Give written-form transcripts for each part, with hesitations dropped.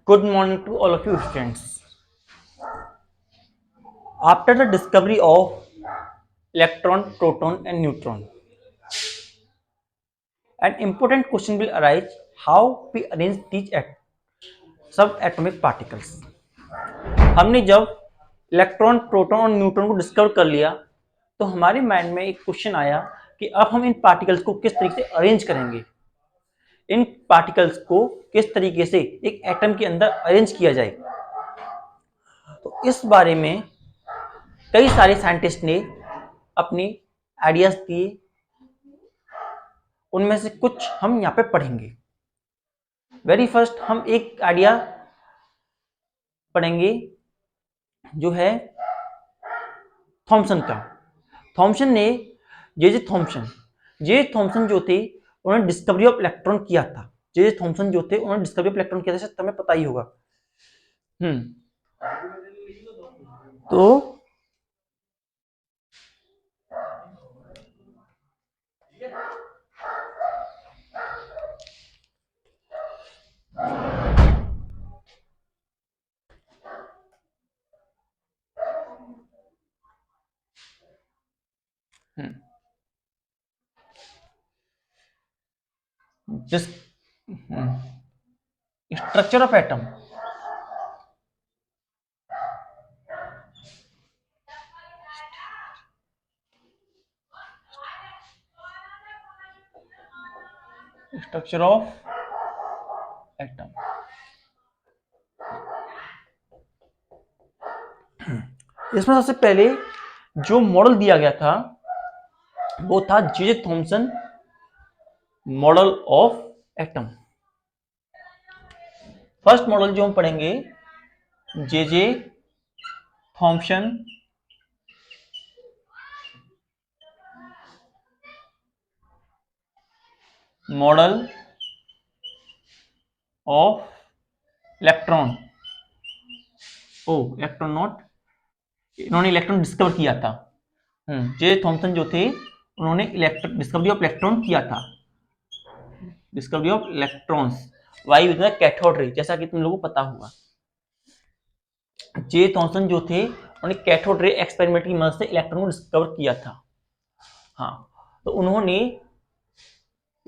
Good morning to all of you students. After the discovery of electron, proton and neutron, an important question will arise: how we arrange these subatomic particles. हमने जब electron, proton और neutron को discover कर लिया तो हमारे mind में एक क्वेश्चन आया कि अब हम इन पार्टिकल्स को किस तरीके से अरेंज करेंगे, इन पार्टिकल्स को किस तरीके से एक एटम के अंदर अरेंज किया जाए। तो इस बारे में कई सारे साइंटिस्ट ने अपने आइडियाज दिए, उनमें से कुछ हम यहाँ पे पढ़ेंगे। वेरी फर्स्ट हम एक आइडिया पढ़ेंगे जो है थॉमसन का। थॉमसन ने जे थॉमसन जो थे उन्होंने डिस्कवरी ऑफ इलेक्ट्रॉन किया था। जे थॉमसन जो थे उन्होंने डिस्कवरी ऑफ इलेक्ट्रॉन किया था, शायद तुम्हें पता ही होगा। तो structure of atom, structure of atom. इसमें सबसे पहले जो मॉडल दिया गया था वो था जे Thomson model of atom. First model जो हम पढ़ेंगे जे Thomson model of electron. Electron not, इन्होंने इलेक्ट्रॉन डिस्कवर किया था। जे थॉमसन जो थे उन्होंने डिस्कवरी ऑफ इलेक्ट्रॉन किया था, discovery of electrons why with cathode ray, जैसा कि तुम लोगों को पता होगा। जे थॉमसन जो थे उन्होंने कैथोड रे एक्सपेरिमेंट की मदद से इलेक्ट्रॉन को डिस्कवर किया था। हाँ, तो उन्होंने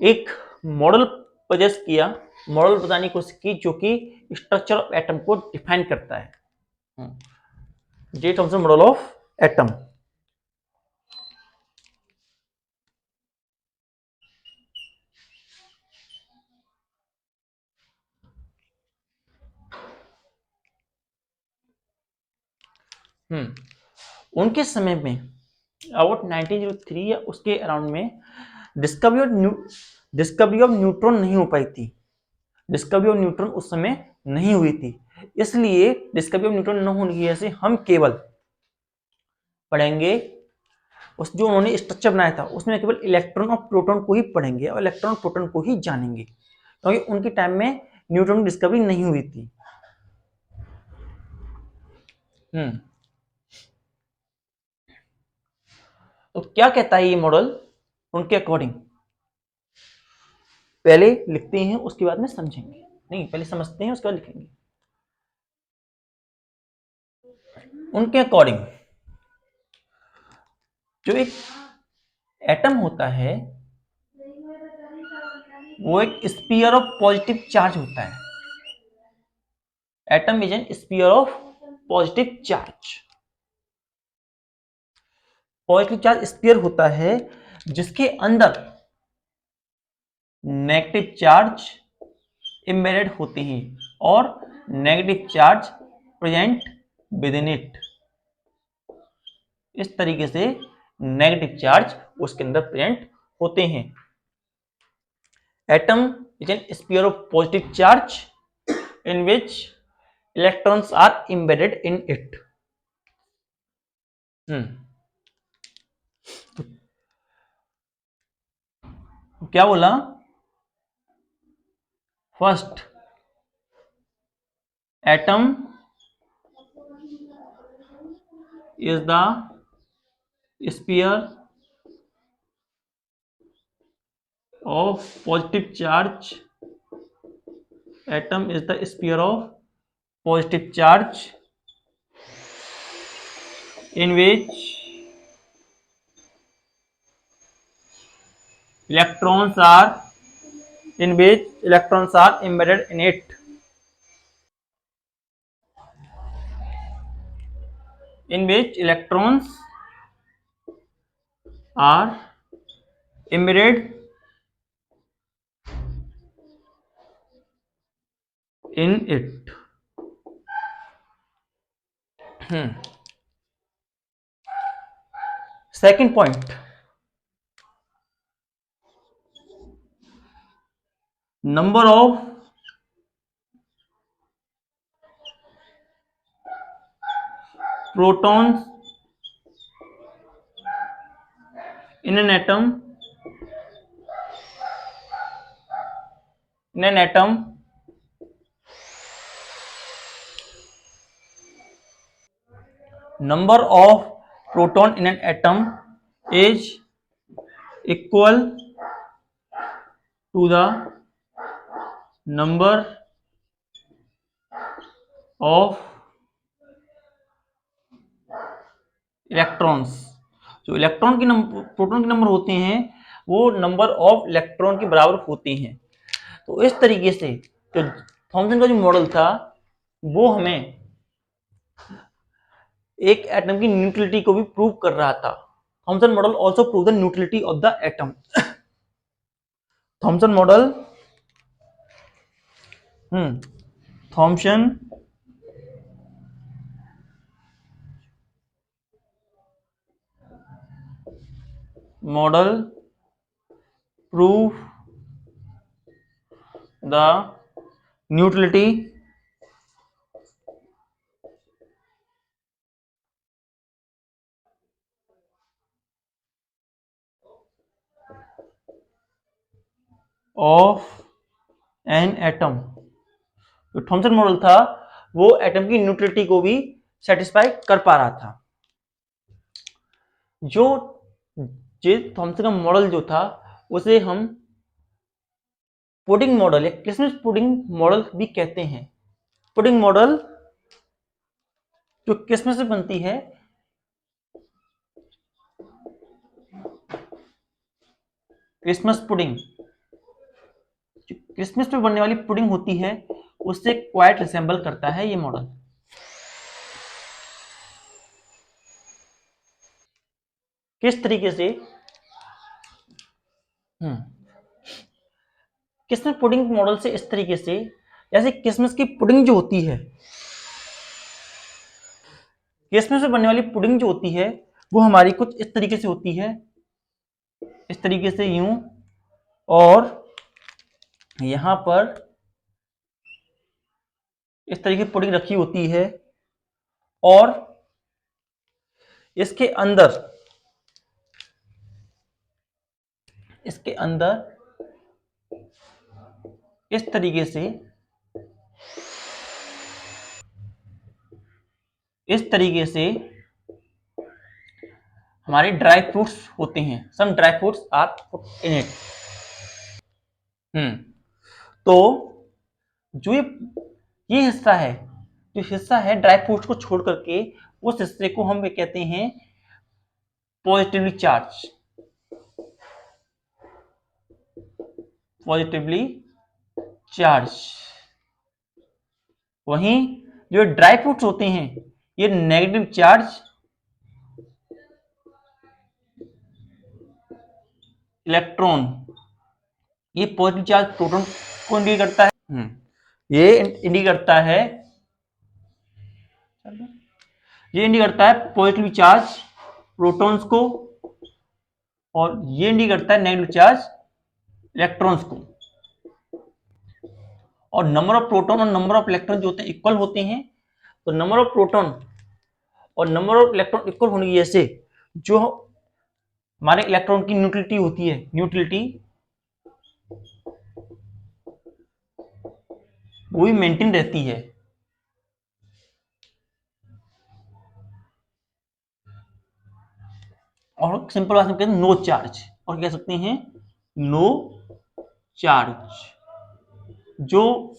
एक मॉडल सजेस्ट किया, मॉडल बताने की कोशिश की जो कि स्ट्रक्चर ऑफ एटम को डिफाइन करता है। जे थॉमसन मॉडल ऑफ एटम। उनके समय में अबाउट 1903 या उसके अराउंड में डिस्कवरी ऑफ न्यूट्रॉन नहीं हो पाई थी। डिस्कवरी ऑफ न्यूट्रॉन उस समय नहीं हुई थी, इसलिए डिस्कवरी ऑफ न्यूट्रॉन न होने की वजह से हम केवल पढ़ेंगे उस जो उन्होंने स्ट्रक्चर बनाया था उसमें केवल इलेक्ट्रॉन और प्रोटॉन को ही पढ़ेंगे और इलेक्ट्रॉन और प्रोटॉन को ही जानेंगे, क्योंकि उनके टाइम में न्यूट्रॉन की डिस्कवरी नहीं हुई थी। तो क्या कहता है ये मॉडल उनके अकॉर्डिंग, पहले लिखते हैं उसके बाद में समझेंगे। नहीं, पहले समझते हैं उसके बाद लिखेंगे। उनके अकॉर्डिंग जो एक एटम होता है वो एक स्फीयर ऑफ पॉजिटिव चार्ज होता है। Atom is an sphere of positive charge. Positive charge sphere होता है जिसके अंदर नेगेटिव चार्ज एम्बेडेड होते हैं और negative charge present with in it. इस तरीके से नेगेटिव चार्ज उसके अंदर प्रेजेंट होते हैं। Atom is an sphere of positive charge in which electrons are embedded in it. क्या बोला? First atom is the sphere of positive charge. Atom is the sphere of positive charge in which electrons are embedded in it. In which electrons are embedded in it. Second point, number of protons in an atom number of proton in an atom is equal to the number of electrons. जो electron के number proton के number होते हैं वो number of electron के बराबर होते हैं। तो इस तरीके से जो थॉमसन का जो मॉडल था वो हमें एक एटम की न्यूट्रलिटी को भी प्रूव कर रहा था। Thompson model also prove the neutrality of the atom. Thompson model Thompson model prove the neutrality of an atom. जो थॉमसन मॉडल था वो एटम की न्यूट्रलिटी को भी सेटिस्फाई कर पा रहा था। जो थॉमसन का मॉडल जो था उसे हम पुडिंग मॉडल या क्रिसमस पुडिंग मॉडल भी कहते हैं। पुडिंग मॉडल जो क्रिसमस से बनती है, क्रिसमस पुडिंग, जो क्रिसमस पे बनने वाली पुडिंग होती है उससे क्वाइट रिसेंबल करता है ये मॉडल। किस तरीके से? क्रिसमस पुडिंग मॉडल से इस तरीके से, जैसे क्रिसमस की पुडिंग जो होती है, क्रिसमस में बनने वाली पुडिंग जो होती है वो हमारी कुछ इस तरीके से होती है, इस तरीके से यूं, और यहां पर इस तरीके की पुडिंग रखी होती है और इसके अंदर इस तरीके से हमारे ड्राई फ्रूट्स होते हैं। Some dry fruits are put in it. तो जो ये हिस्सा है, जो हिस्सा है ड्राई फ्रूट्स को छोड़ करके, उस हिस्से को हम कहते हैं पॉजिटिवली चार्ज। वहीं जो ड्राई फ्रूट्स होते हैं ये नेगेटिव चार्ज इलेक्ट्रॉन, ये पॉजिटिव चार्ज प्रोटॉन को इंडिकेट करता है। ये इंडिकेट करता है पॉजिटिव चार्ज प्रोटॉन्स को, और ये इंडिकेट करता है नेगेटिव चार्ज इलेक्ट्रॉन्स को। और नंबर ऑफ प्रोटॉन और नंबर ऑफ इलेक्ट्रॉन जो होते हैं इक्वल होते हैं। तो नंबर ऑफ प्रोटॉन और नंबर ऑफ इलेक्ट्रॉन इक्वल होने की वजह से जो हमारे इलेक्ट्रॉन की न्यूट्रलिटी होती है, न्यूट्रलिटी वो भी मेंटेन रहती है। और सिंपल भाषा में कहते हैं नो चार्ज, और कह सकते हैं नो चार्ज। जो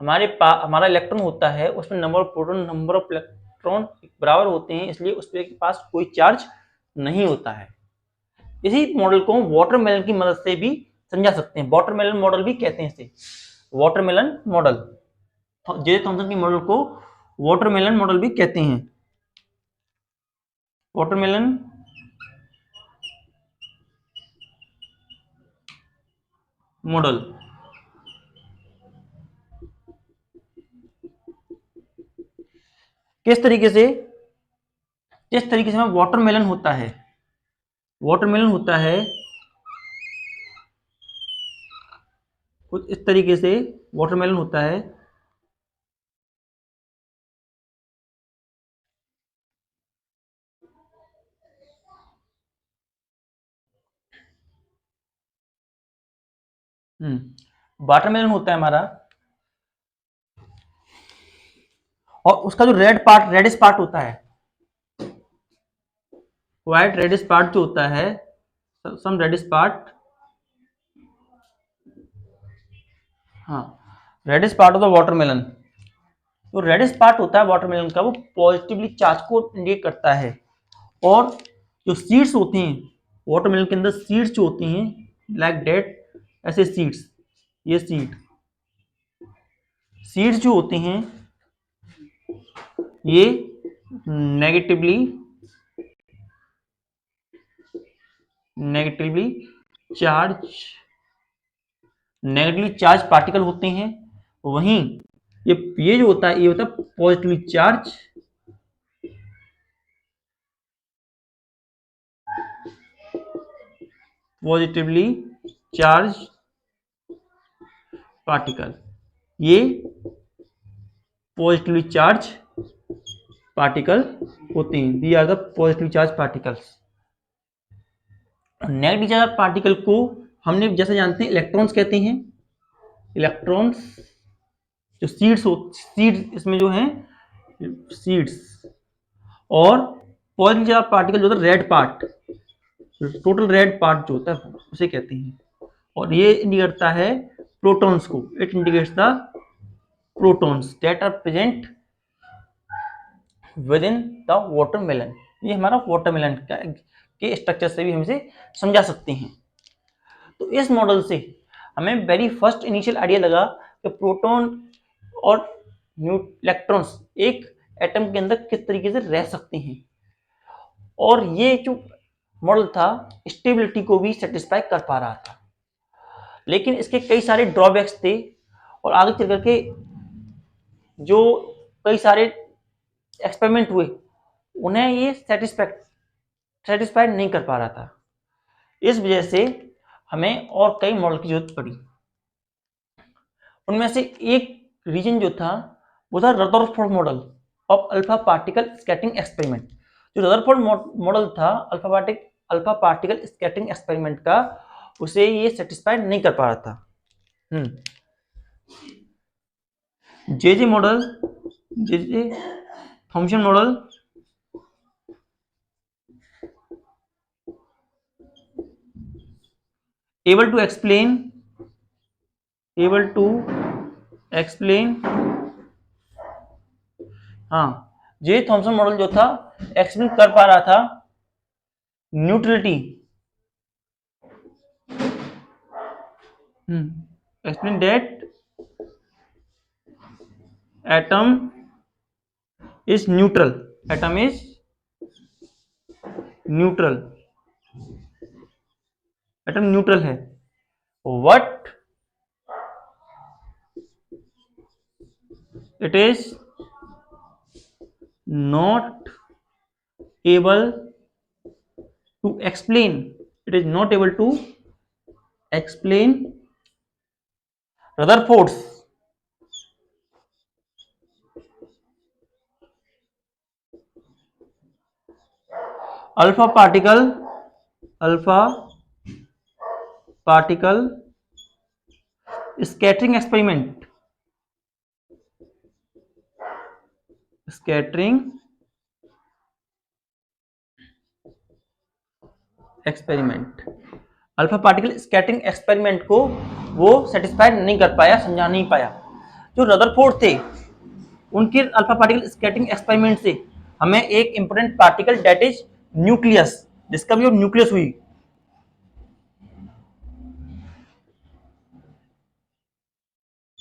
हमारा इलेक्ट्रॉन होता है, उसमें number of proton number of electron बराबर होते हैं, इसलिए उसके पास कोई चार्ज नहीं होता है। इसी मॉडल को वाटरमेलन की मदद से भी समझा सकते हैं, वाटरमेलन मॉडल भी कहते हैं इसे, वाटरमेलन मॉडल। जे थॉमसन के मॉडल को वाटरमेलन मॉडल भी कहते हैं। वाटरमेलन मॉडल किस तरीके से हमें वाटरमेलन होता है, वाटरमेलन होता है कुछ इस तरीके से वाटरमेलन होता है। वाटरमेलन होता है हमारा, और उसका जो रेडिश पार्ट होता है, व्हाइट रेडिश पार्ट जो होता है, सम रेडिश पार्ट, हाँ, reddish part of the watermelon, तो रेडिश पार्ट होता है वाटरमेलन का, वो पॉजिटिवली चार्ज को इंडिकेट करता है। और जो सीड्स होती हैं वाटरमेलन के अंदर, सीड्स जो होती हैं लाइक डेट, ऐसे सीड्स, ये सीड्स जो होती हैं ये नेगेटिवली चार्ज पार्टिकल होते हैं। वहीं ये जो होता है, ये होता है पॉजिटिवली चार्ज पार्टिकल, ये पॉजिटिवली चार्ज पार्टिकल होते हैं। They are the positive charge particles. Negative charge particle को हमने जैसे जानते हैं इलेक्ट्रॉन्स कहते हैं। इलेक्ट्रॉन्स जो सीड्स इसमें जो है सीड्स, और पॉजिटिव चार्ज पार्टिकल जो होता है red part, total red part जो होता है उसे कहते हैं। और ये इंडिकेट करता है प्रोटॉन्स को, it indicates the protons that are present within the watermelon. ये हमारा वाटरमेलन के स्ट्रक्चर से भी हम इसे समझा सकते हैं। तो इस मॉडल से हमें वेरी फर्स्ट इनिशियल आइडिया लगा कि प्रोटॉन और इलेक्ट्रॉन्स एक एटम के अंदर किस तरीके से रह सकते हैं। और ये जो मॉडल था स्टेबिलिटी को भी सेटिस्फाई कर पा रहा था, लेकिन इसके कई सारे ड्रॉबैक्स थे, और आगे चल करके जो कई सारे एक्सपेरिमेंट हुए उन्हें ये सेटिस्फाइड नहीं कर पा रहा था। इस वजह से हमें और कई मॉडल की जरूरत पड़ी। उनमें से एक रीजन जो था वो था Rutherford model of alpha particle scattering experiment. जो रदरफोर्ड मॉडल था अल्फा पार्टिकल स्कैटरिंग एक्सपेरिमेंट का, उसे ये सेटिस्फाइड नहीं कर पा रहा था। J model, J Thomson model able to explain, हाँ, जे थॉमसन मॉडल जो था एक्सप्लेन कर पा रहा था neutrality, explain that atom is neutral, atom neutral है। What it is not able to explain, Rutherford's alpha particle scattering experiment, alpha particle scattering experiment को वो सेटिस्फाइड नहीं कर पाया, समझा नहीं पाया। जो रदरफोर्ड थे उनके अल्फा पार्टिकल स्कैटरिंग एक्सपेरिमेंट से हमें एक important particle that is nucleus discovery of nucleus हुई।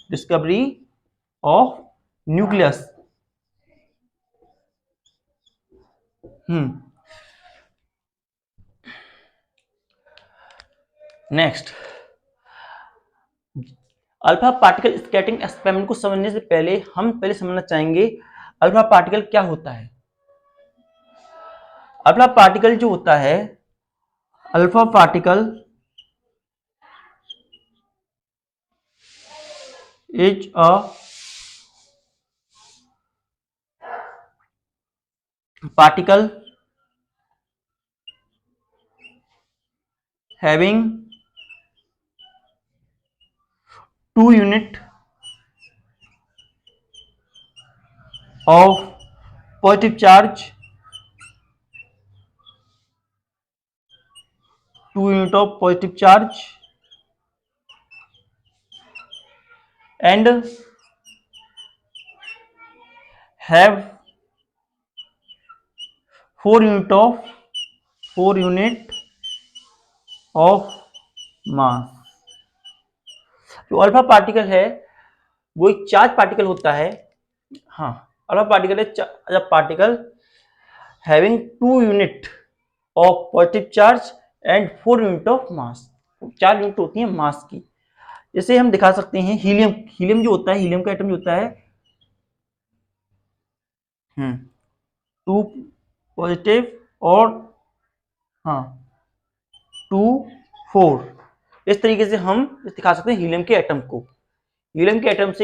Discovery of nucleus. Next, alpha particle scattering experiment को समझने से पहले हम पहले समझना चाहेंगे अल्फा पार्टिकल क्या होता है। अल्फा पार्टिकल जो होता है, alpha particle is a particle having 2 unit of positive charge, 2 unit of positive charge and have 4 unit of mass। जो अल्फा पार्टिकल है वो एक चार्ज पार्टिकल होता है। हाँ, अल्फा पार्टिकल है particle having 2 unit of positive charge and 4 unit of mass. 4 unit होती है मास की। जैसे हम दिखा सकते हैं हीलियम, हीलियम जो होता है, हीलियम का एटम जो होता है 2 पॉजिटिव और हाँ 2 4, इस तरीके से हम दिखा सकते हैं हीलियम के एटम को। हीलियम के एटम से